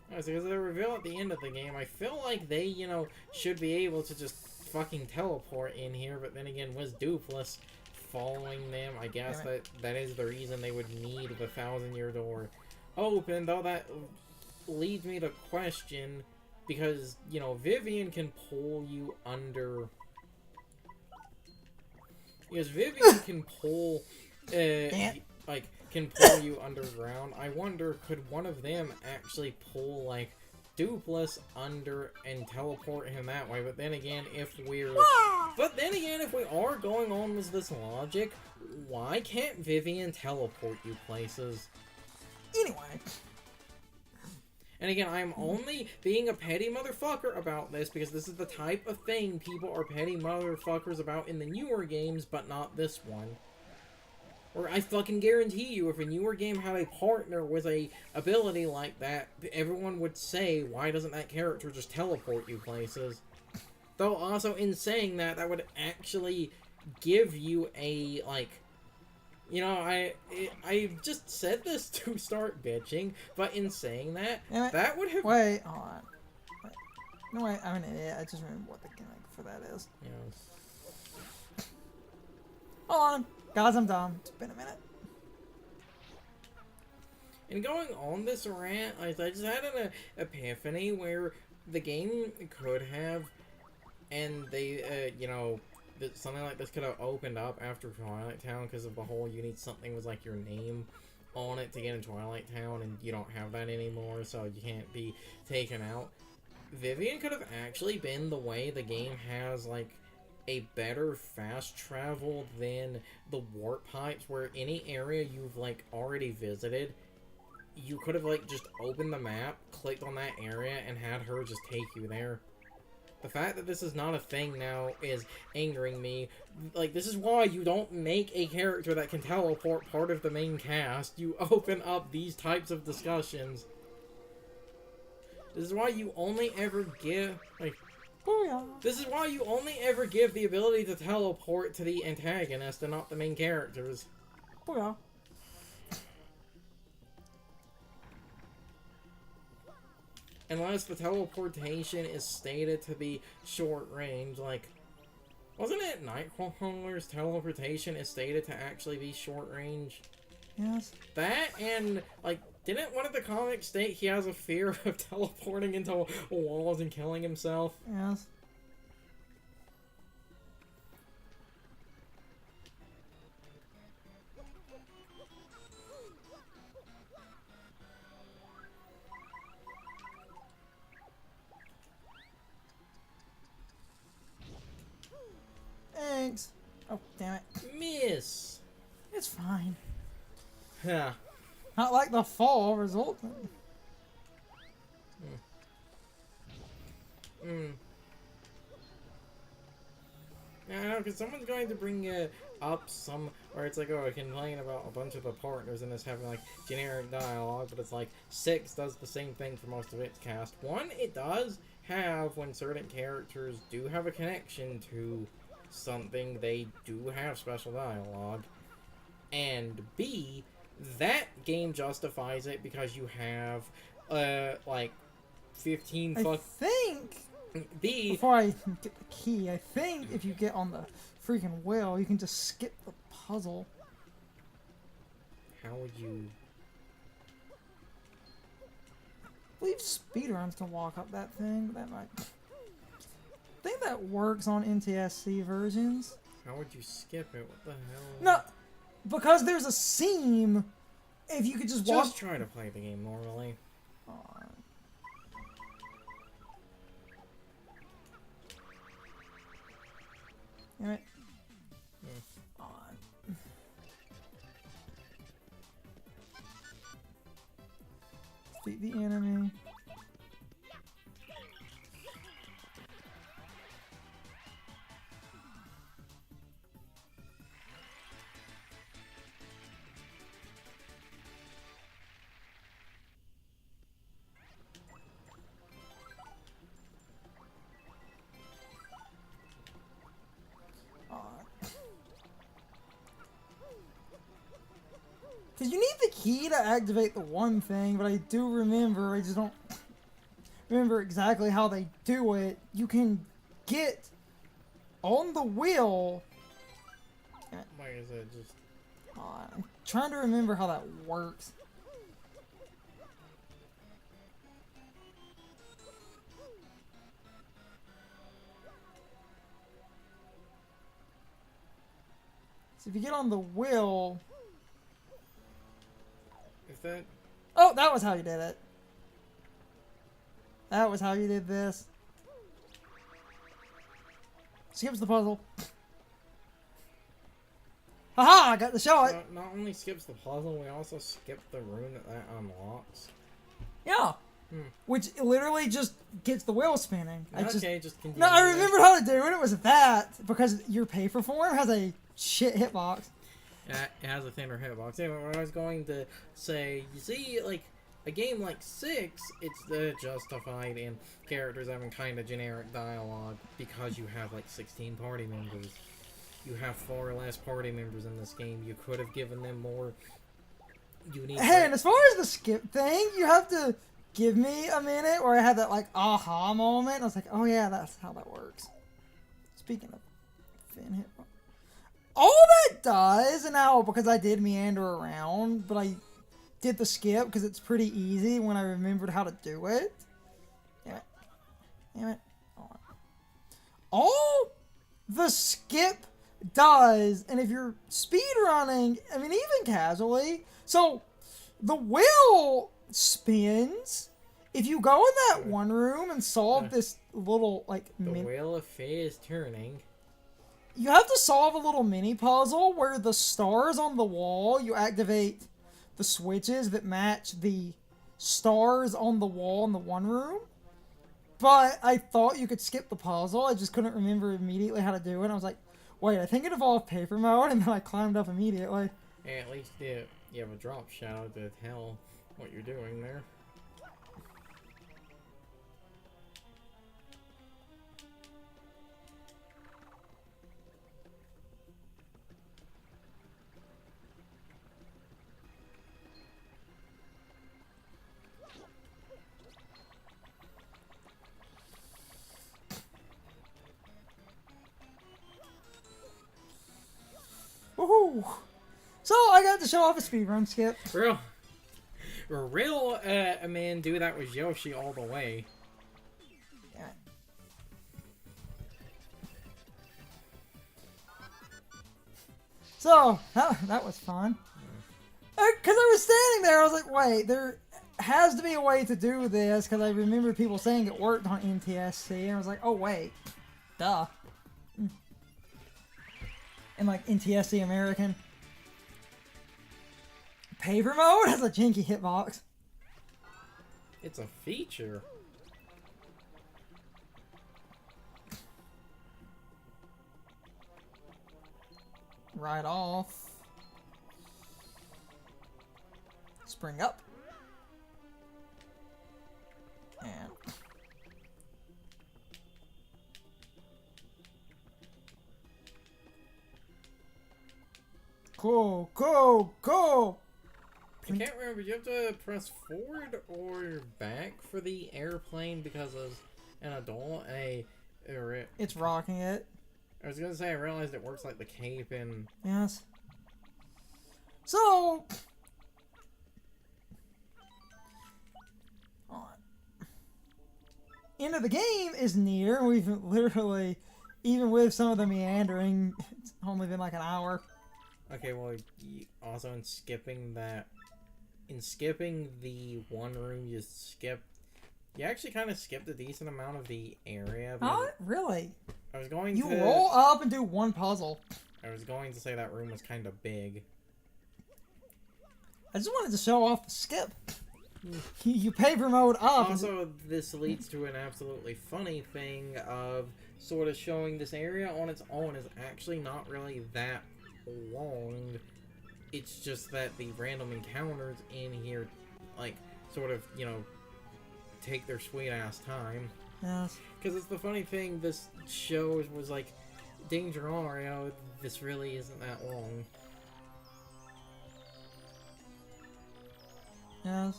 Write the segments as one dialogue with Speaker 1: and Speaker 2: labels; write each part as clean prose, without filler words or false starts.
Speaker 1: Because they reveal at the end of the game, I feel like they, you know, should be able to just fucking teleport in here, but then again, was Dupless following them? I guess that is the reason they would need the 1,000-year door open, though that leads me to question, because, you know, Vivian can pull you under... Because Vivian can pull, like, can pull you underground. I wonder, could one of them actually pull, like, Dupless under and teleport him that way? But then again, if we are going on with this logic, why can't Vivian teleport you places?
Speaker 2: Anyway.
Speaker 1: And again, I'm only being a petty motherfucker about this because this is the type of thing people are petty motherfuckers about in the newer games, but not this one. Or I fucking guarantee you, if a newer game had a partner with a ability like that, everyone would say, why doesn't that character just teleport you places? Though also, in saying that, that would actually give you a, like... You know, I just said this to start bitching, but in saying that, that would have...
Speaker 2: Wait, hold on. Wait. No, wait, I'm an idiot. I just remember what the gimmick for that is.
Speaker 1: Yes.
Speaker 2: Hold on. Guys, I'm dumb. It's been a minute.
Speaker 1: And going on this rant, I just had an epiphany where the game could have, and they, you know... something like this could have opened up after Twilight Town because of the whole you need something with like your name on it to get in Twilight Town, and you don't have that anymore, so you can't be taken out. Vivian could have actually been the way the game has like a better fast travel than the warp pipes, where any area you've like already visited, you could have like just opened the map, clicked on that area, and had her just take you there. The fact that this is not a thing now is angering me. Like, this is why you don't make a character that can teleport part of the main cast. You open up these types of discussions. This is why you only ever give, like...
Speaker 2: Booyah.
Speaker 1: This is why you only ever give the ability to teleport to the antagonist and not the main characters.
Speaker 2: Booyah.
Speaker 1: Unless the teleportation is stated to be short range, like... Wasn't it Nightcrawler's teleportation is stated to actually be short range?
Speaker 2: Yes.
Speaker 1: That and, like, didn't one of the comics state he has a fear of teleporting into walls and killing himself?
Speaker 2: Yes. Thanks. Oh, damn it.
Speaker 1: Miss!
Speaker 2: It's fine.
Speaker 1: Yeah.
Speaker 2: Not like the fall resulted.
Speaker 1: Yeah, I know, because someone's going to bring up some, or it's like, oh, I complain about a bunch of the partners and this having, like, generic dialogue, but it's like, 6 does the same thing for most of its cast. 1, it does have, when certain characters do have a connection to something, they do have special dialogue. And B, that game justifies it because you have, like, 15
Speaker 2: I think...
Speaker 1: B...
Speaker 2: Before I get the key, I think if you get on the freaking wheel, you can just skip the puzzle.
Speaker 1: How would you...
Speaker 2: I believe speedruns can walk up that thing, but that might... I think that works on NTSC versions.
Speaker 1: How would you skip it? What the hell?
Speaker 2: No, because there's a seam. If you could just walk...
Speaker 1: Just try to play the game normally.
Speaker 2: Damn it. Defeat the enemy. Because you need the key to activate the one thing, but I do remember, I just don't remember exactly how they do it, you can get on the wheel.
Speaker 1: Like I said, just
Speaker 2: I'm trying to remember how that works. So if you get on the wheel...
Speaker 1: if that.
Speaker 2: Oh, that was how you did it. That was how you did this. Skips the puzzle. Haha, I got the shot.
Speaker 1: Not only skips the puzzle, we also skip the room that unlocks.
Speaker 2: Yeah. Which literally just gets the wheel spinning.
Speaker 1: Okay, just continue.
Speaker 2: No, I remembered how to do it. It was that because your paper form has a shit hitbox.
Speaker 1: It has a thinner hitbox. Anyway, what I was going to say, you see, like, a game like 6, it's justified in characters having kind of generic dialogue because you have, like, 16 party members. You have far less party members in this game. You could have given them more unique...
Speaker 2: Hey, and as far as the skip thing, you have to give me a minute where I had that, like, aha moment. I was like, oh yeah, that's how that works. Speaking of thin hitbox. All that does, and now because I did meander around, but I did the skip because it's pretty easy when I remembered how to do it. Damn it. Damn it. All the skip does, and if you're speedrunning, I mean, even casually, so the wheel spins. If you go in that one room and solve this little, like,
Speaker 1: the wheel of fate is turning.
Speaker 2: You have to solve a little mini puzzle where the stars on the wall, you activate the switches that match the stars on the wall in the one room. But I thought you could skip the puzzle. I just couldn't remember immediately how to do it. I was like, wait, I think it involved paper mode, and then I climbed up immediately.
Speaker 1: Hey, at least you have a drop shadow to tell what you're doing there.
Speaker 2: Woohoo! So I got to show off a speedrun skip.
Speaker 1: Real man do that was Yoshi all the way.
Speaker 2: Yeah. So that was fun. Because I was standing there, I was like, wait, there has to be a way to do this, because I remember people saying it worked on NTSC, and I was like, oh wait, duh. And like NTSC American. Paper mode has a janky hitbox.
Speaker 1: It's a feature.
Speaker 2: Right off. Spring up. And go!
Speaker 1: I can't remember. You have to press forward or back for the airplane because as an adult,
Speaker 2: It's rocking it.
Speaker 1: I was gonna say I realized it works like the cape and
Speaker 2: Yes. So end of the game is near. We've literally, even with some of the meandering, it's only been like an hour.
Speaker 1: okay. Well, also in skipping the one room, you actually kind of skipped a decent amount of the area.
Speaker 2: Not really.
Speaker 1: I was going
Speaker 2: You
Speaker 1: to
Speaker 2: roll up and do one puzzle.
Speaker 1: I was going to say that room was kind of big.
Speaker 2: I just wanted to show off the skip. You paper mode up.
Speaker 1: Also, this leads to an absolutely funny thing of sort of showing this area on its own is actually not really that long. It's just that the random encounters in here, like, sort of, take their sweet ass time.
Speaker 2: Yes.
Speaker 1: Because it's the funny thing, this show was like, Danger Mario, this really isn't that long.
Speaker 2: Yes.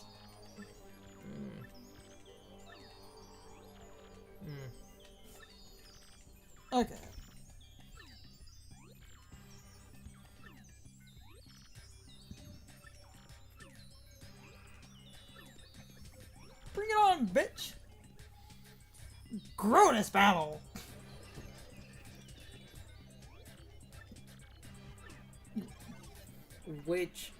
Speaker 2: Okay. Bring it on, bitch! Grodus battle!
Speaker 1: Which,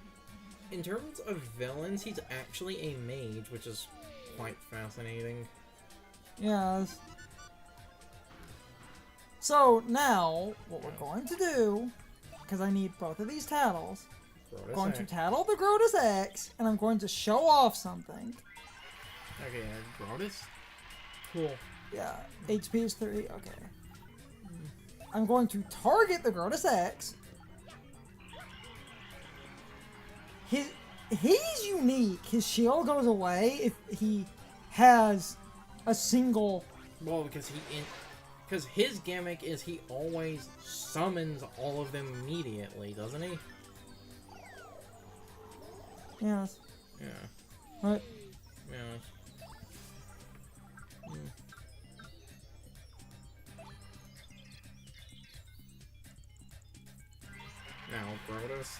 Speaker 1: in terms of villains, he's actually a mage, which is quite fascinating.
Speaker 2: Yes. So now, what we're going to do, because I need both of these tattles, I'm going to tattle the Grodus X, and I'm going to show off something.
Speaker 1: Okay, Grodus? Cool.
Speaker 2: Yeah, HP is 3, okay. I'm going to target the Grodus X. He's unique. His shield goes away if he has a single...
Speaker 1: Well, because his gimmick is he always summons all of them immediately, doesn't he?
Speaker 2: Yes.
Speaker 1: Yeah.
Speaker 2: What?
Speaker 1: Yeah. Now, Grodus.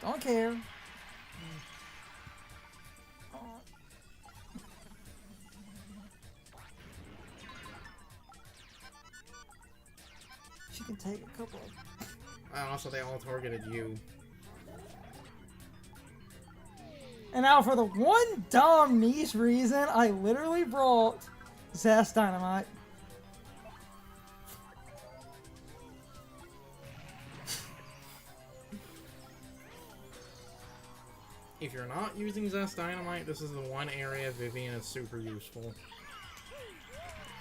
Speaker 2: Don't care. She can take a couple of...
Speaker 1: And also, they all targeted you.
Speaker 2: And now for the one dumb niche reason, I literally brought Zess Dynamite.
Speaker 1: If you're not using Zess Dynamite, this is the one area Vivian is super useful.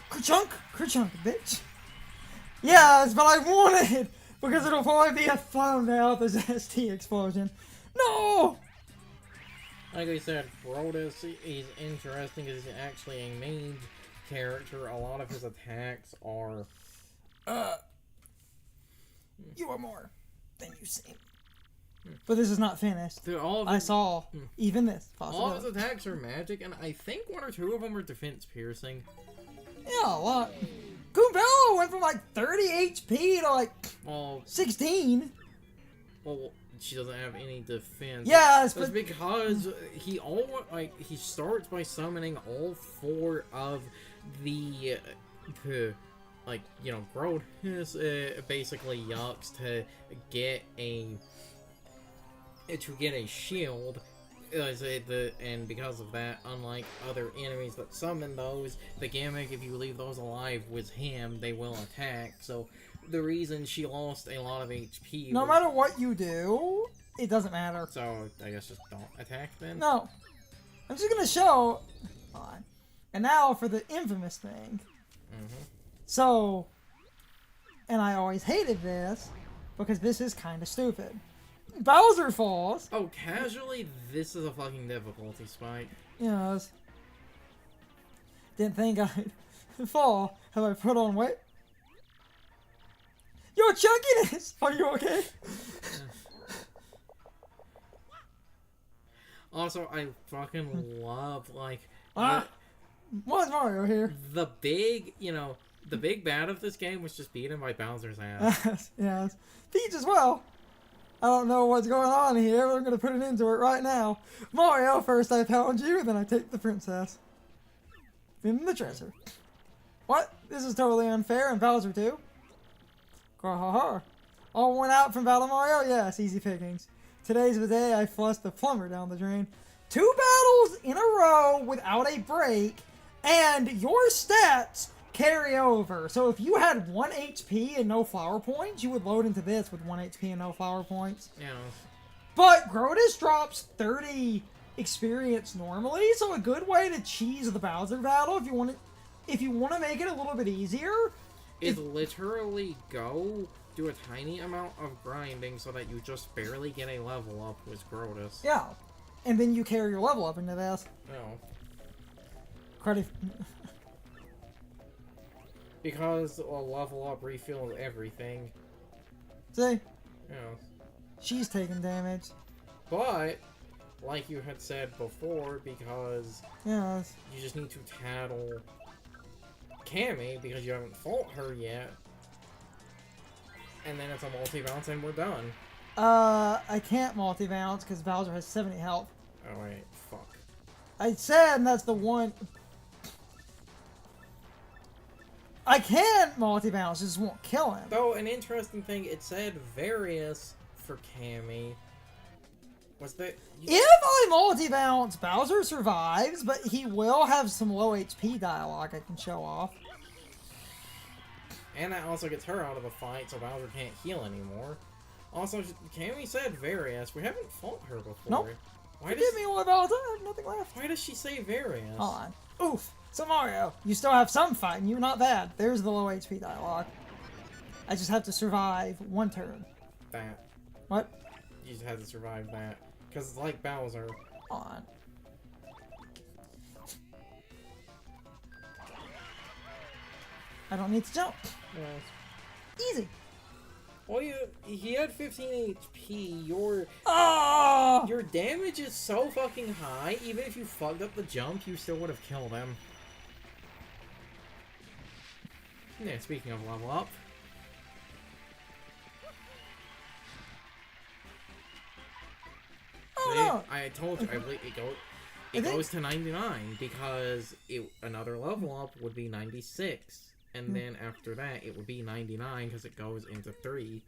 Speaker 2: Kerchunk! Kerchunk, bitch! Yes, but I wanted! Because it'll probably be a thumbnail, the Zess T explosion. No!
Speaker 1: Like I said, Grodus is interesting because he's actually a mage character. A lot of his attacks are...
Speaker 2: You are more than you seem. But this is not finished.
Speaker 1: Dude, all of
Speaker 2: I
Speaker 1: his,
Speaker 2: saw even this
Speaker 1: all of
Speaker 2: possibility.
Speaker 1: his attacks are magic, and I think one or two of them are defense piercing.
Speaker 2: Yeah, a lot. Goombella went from like 30 HP to like
Speaker 1: Well,
Speaker 2: 16.
Speaker 1: well, she doesn't have any defense.
Speaker 2: Yes,
Speaker 1: That's
Speaker 2: but
Speaker 1: because he starts by summoning all four of the Grodus basically yucks to get a shield. And because of that, unlike other enemies that summon those, the gimmick, if you leave those alive with him, they will attack. So the reason she lost a lot of HP
Speaker 2: no matter what you do, it doesn't matter.
Speaker 1: So I guess just don't attack then?
Speaker 2: No. I'm just gonna show... Fine. And now for the infamous thing. So... And I always hated this, because this is kind of stupid. Bowser falls.
Speaker 1: Oh, casually, this is a fucking difficulty spike.
Speaker 2: Yes. Didn't think I'd fall. Have I put on weight? Yo, chunkiness! Are you okay?
Speaker 1: Also, I fucking love, like...
Speaker 2: Why is Mario here?
Speaker 1: The big bad of this game was just beaten by Bowser's ass.
Speaker 2: Yes, yes. Peach as well. I don't know what's going on here, but I'm going to put it into it right now. Mario, first I pound you, then I take the princess. Then the treasure. What? This is totally unfair, and Bowser too? Ha. All went out from Battle Mario? Yes, easy pickings. Today's the day I flushed the plumber down the drain. 2 battles in a row without a break, and your stats carry over. So if you had 1 HP and no flower points, you would load into this with 1 HP and no flower points.
Speaker 1: Yeah.
Speaker 2: But Grodus drops 30 experience normally, so a good way to cheese the Bowser battle if you want to make it a little bit easier
Speaker 1: is literally go do a tiny amount of grinding so that you just barely get a level up with Grodus.
Speaker 2: Yeah. And then you carry your level up into this.
Speaker 1: No.
Speaker 2: Credit.
Speaker 1: Because a level up refills everything.
Speaker 2: See?
Speaker 1: Yeah.
Speaker 2: She's taking damage.
Speaker 1: But, like you had said before, because
Speaker 2: Yes.
Speaker 1: you just need to tattle Cammy because you haven't fought her yet. And then it's a multi-bounce and we're done.
Speaker 2: I can't multi-bounce because Bowser has 70 health.
Speaker 1: Oh wait, fuck.
Speaker 2: I said that's the one. I can multi-bounce, just won't kill him.
Speaker 1: Though, an interesting thing, it said various for Cammy. Was that...
Speaker 2: If I multi-bounce, Bowser survives, but he will have some low HP dialogue I can show off.
Speaker 1: And that also gets her out of the fight, so Bowser can't heal anymore. Also, Cammy said various. We haven't fought her before.
Speaker 2: Nope.
Speaker 1: Why
Speaker 2: Forgive me, Bowser. I have nothing left.
Speaker 1: Why does she say various?
Speaker 2: Hold on. Oof. So Mario, you still have some fight, and you're not bad. There's the low HP dialogue. I just have to survive one turn.
Speaker 1: That.
Speaker 2: What?
Speaker 1: You just had to survive that. Because it's like Bowser.
Speaker 2: Hold on. I don't need to jump.
Speaker 1: Yes.
Speaker 2: Easy.
Speaker 1: Well, he had 15 HP.
Speaker 2: Oh!
Speaker 1: Your damage is so fucking high. Even if you fucked up the jump, you still would have killed him. Yeah, speaking of level up.
Speaker 2: Oh no!
Speaker 1: I told you, it goes to 99 because another level up would be 96. And then after that, it would be 99 because it goes into 3.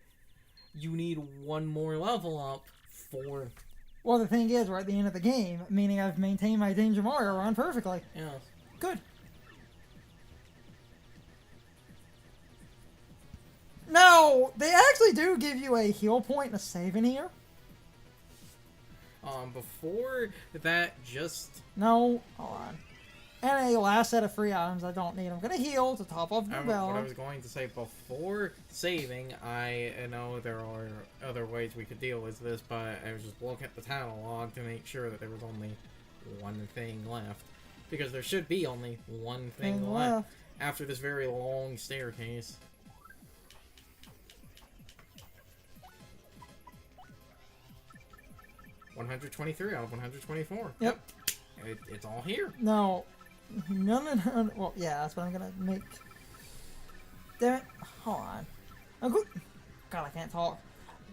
Speaker 1: You need one more level up for...
Speaker 2: Well, the thing is, we're at the end of the game, meaning I've maintained my Danger Mario run perfectly.
Speaker 1: Yeah.
Speaker 2: Good. Now, they actually do give you a heal point and a save in here.
Speaker 1: Before that, just...
Speaker 2: No, hold on. And a last set of free items. I don't need. I'm gonna heal to top off the bell.
Speaker 1: What I was going to say, before saving, I know there are other ways we could deal with this, but I was just looking at the catalog to make sure that there was only one thing left. Because there should be only one thing left after this very long staircase. $123 out of 124.
Speaker 2: Yep.
Speaker 1: It's all here.
Speaker 2: No. No. Well, yeah, that's what I'm gonna make. Damn it. Hold on. God, I can't talk.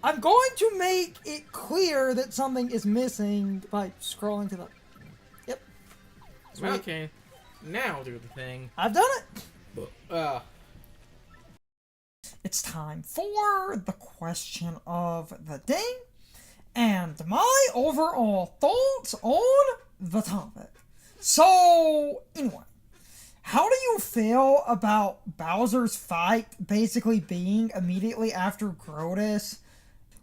Speaker 2: I'm going to make it clear that something is missing by scrolling to the... Yep. Sweet.
Speaker 1: Okay. Now do the thing.
Speaker 2: I've done it! It's time for the question of the day and my overall thoughts on the topic. So, anyway, how do you feel about Bowser's fight basically being immediately after Grotus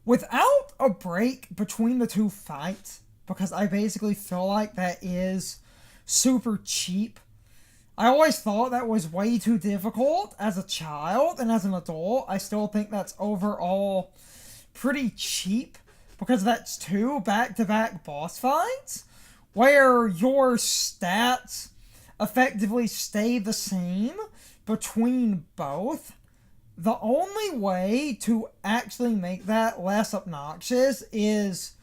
Speaker 2: without a break between the two fights? Because I basically feel like that is super cheap. I always thought that was way too difficult as a child, and as an adult, I still think that's overall pretty cheap because that's 2 back-to-back boss fights where your stats effectively stay the same between both. The only way to actually make that less obnoxious is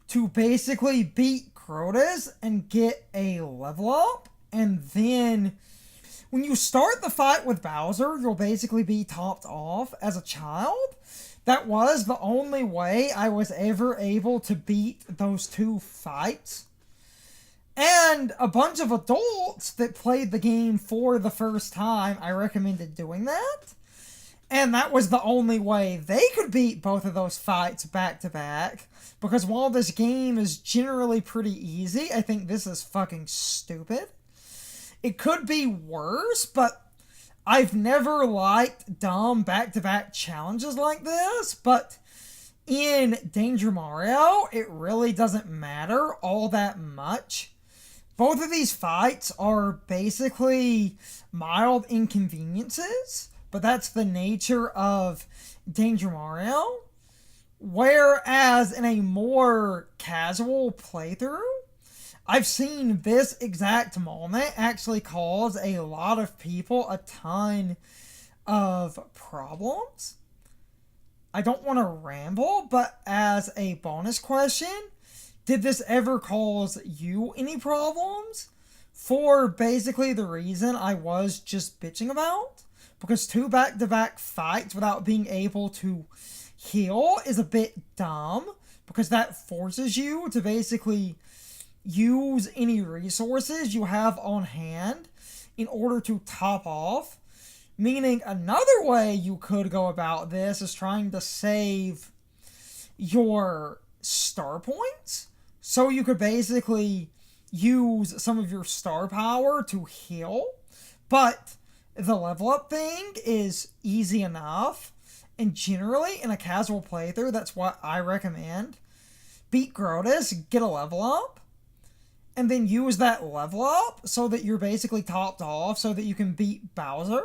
Speaker 2: to basically beat Crotus and get a level up, and then when you start the fight with Bowser, you'll basically be topped off as a child. That was the only way I was ever able to beat those 2 fights. And a bunch of adults that played the game for the first time, I recommended doing that. And that was the only way they could beat both of those fights back to back. Because while this game is generally pretty easy, I think this is fucking stupid. It could be worse, but I've never liked dumb back-to-back challenges like this. But in Danger Mario, it really doesn't matter all that much. Both of these fights are basically mild inconveniences, but that's the nature of Danger Mario. Whereas in a more casual playthrough, I've seen this exact moment actually cause a lot of people a ton of problems. I don't want to ramble, but as a bonus question, did this ever cause you any problems? For basically the reason I was just bitching about. Because 2 back-to-back fights without being able to heal is a bit dumb. Because that forces you to basically use any resources you have on hand in order to top off. Meaning another way you could go about this is trying to save your star points. So you could basically use some of your star power to heal. But the level up thing is easy enough. And generally, in a casual playthrough, that's what I recommend. Beat Grotus, get a level up, and then use that level up so that you're basically topped off so that you can beat Bowser.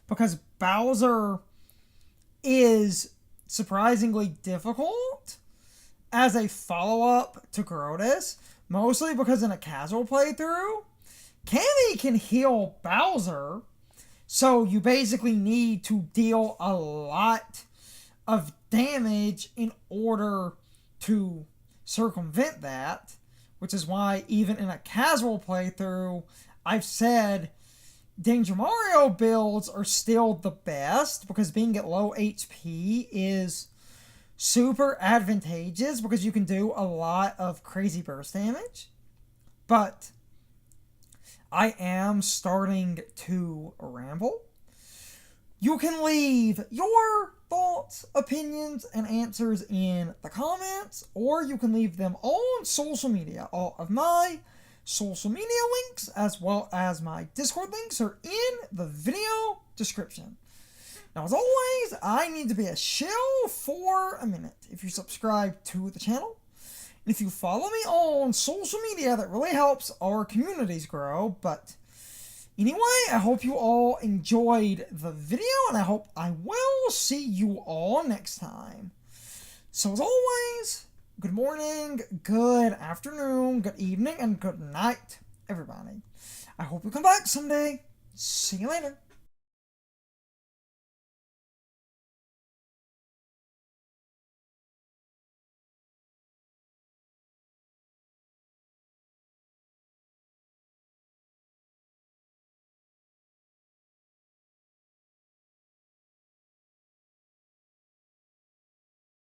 Speaker 2: Because Bowser is surprisingly difficult as a follow-up to Grotus, mostly because in a casual playthrough, Cammy can heal Bowser, so you basically need to deal a lot of damage in order to circumvent that, which is why even in a casual playthrough, I've said Danger Mario builds are still the best because being at low HP is super advantageous because you can do a lot of crazy burst damage. But I am starting to ramble. You can leave your thoughts, opinions, and answers in the comments, or you can leave them on social media. All of my social media links, as well as my Discord links, are in the video description. Now, as always, I need to be a shill for a minute. If you subscribe to the channel, and if you follow me on social media, that really helps our communities grow. But anyway, I hope you all enjoyed the video, and I hope I will see you all next time. So as always, good morning, good afternoon, good evening, and good night, everybody. I hope you come back someday. See you later.